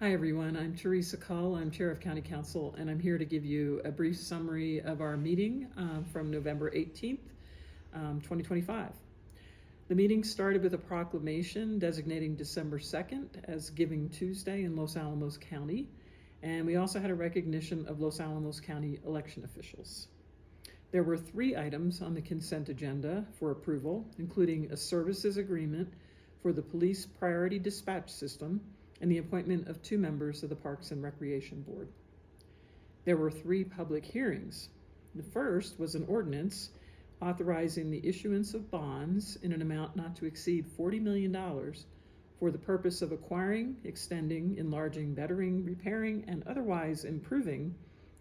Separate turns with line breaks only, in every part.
Hi everyone, I'm Theresa Cull. I'm Chair of County Council, and I'm here to give you a brief summary of our meeting from November 18th, 2025. The meeting started with a proclamation designating December 2nd as Giving Tuesday in Los Alamos County, and we also had a recognition of Los Alamos County election officials. There were 3 items on the consent agenda for approval, including a services agreement for the Police Priority Dispatch System and the appointment of 2 members of the Parks and Recreation Board. There were 3 public hearings. The first was an ordinance authorizing the issuance of bonds in an amount not to exceed $40 million for the purpose of acquiring, extending, enlarging, bettering, repairing, and otherwise improving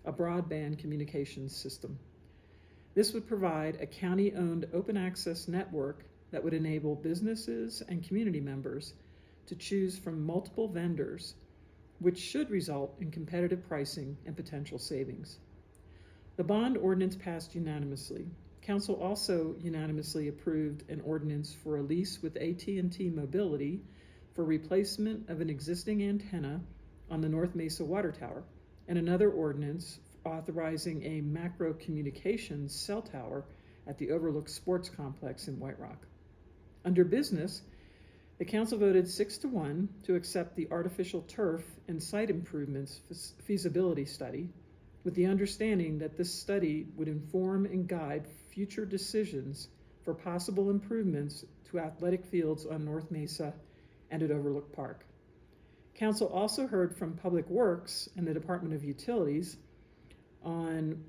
a broadband communications system. This would provide a county-owned open access network that would enable businesses and community members to choose from multiple vendors, which should result in competitive pricing and potential savings. The bond ordinance passed unanimously. Council also unanimously approved an ordinance for a lease with AT&T Mobility for replacement of an existing antenna on the North Mesa Water Tower, and another ordinance authorizing a macro communications cell tower at the Overlook Sports Complex in White Rock. Under business, the Council voted 6-1 to accept the artificial turf and site improvements feasibility study, with the understanding that this study would inform and guide future decisions for possible improvements to athletic fields on North Mesa and at Overlook Park. Council also heard from Public Works and the Department of Utilities on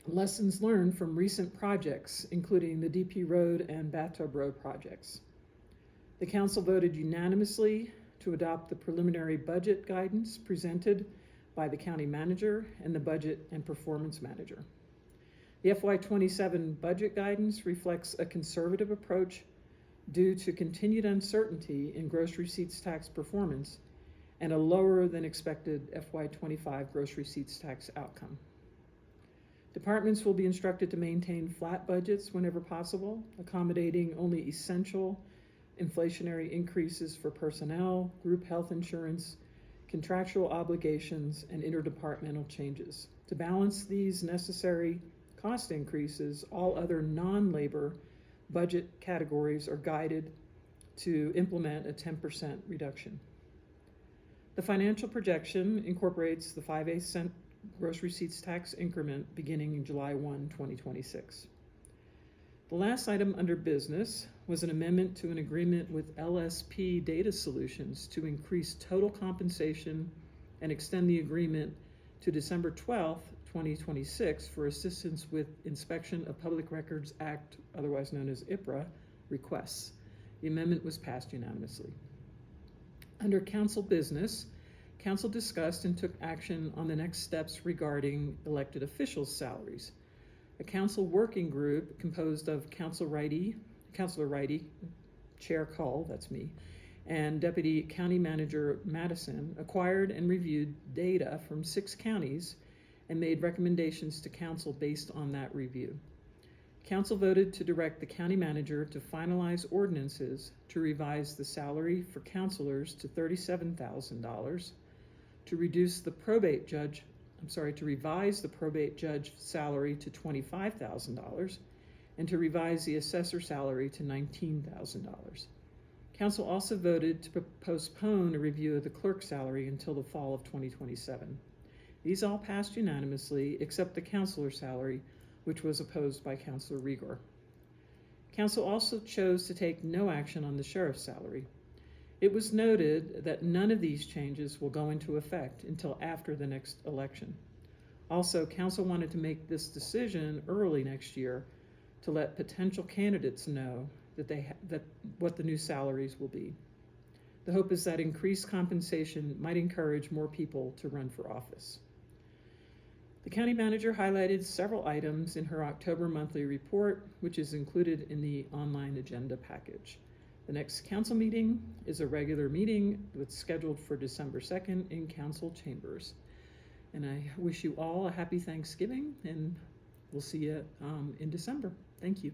lessons learned from recent projects, including the DP Road and Bathtub Road projects. The Council voted unanimously to adopt the preliminary budget guidance presented by the County Manager and the Budget and Performance Manager. The FY27 budget guidance reflects a conservative approach due to continued uncertainty in gross receipts tax performance and a lower than expected FY25 gross receipts tax outcome. Departments will be instructed to maintain flat budgets whenever possible, accommodating only essential inflationary increases for personnel, group health insurance, contractual obligations, and interdepartmental changes. To balance these necessary cost increases, all other non-labor budget categories are guided to implement a 10% reduction. The financial projection incorporates the 5/8 cent gross receipts tax increment beginning in July 1, 2026. The last item under business was an amendment to an agreement with LSP Data Solutions to increase total compensation and extend the agreement to December 12, 2026 for assistance with Inspection of Public Records Act, otherwise known as IPRA, requests. The amendment was passed unanimously. Under Council business, Council discussed and took action on the next steps regarding elected officials' salaries. A Council working group composed of Councilor Righty, Chair Cull, that's me, and Deputy County Manager Madison acquired and reviewed data from 6 counties and made recommendations to Council based on that review. Council voted to direct the County Manager to finalize ordinances to revise the salary for councilors to $37,000, to revise the probate judge salary to $25,000, and to revise the assessor salary to $19,000. Council also voted to postpone a review of the clerk salary until the fall of 2027. These all passed unanimously except the councilor salary, which was opposed by Councilor Rigor. Council also chose to take no action on the sheriff's salary. It was noted that none of these changes will go into effect until after the next election. Also, Council wanted to make this decision early next year to let potential candidates know that what the new salaries will be. The hope is that increased compensation might encourage more people to run for office. The County Manager highlighted several items in her October monthly report, which is included in the online agenda package. The next Council meeting is a regular meeting that's scheduled for December 2nd in Council chambers. And I wish you all a happy Thanksgiving, and we'll see you in December. Thank you.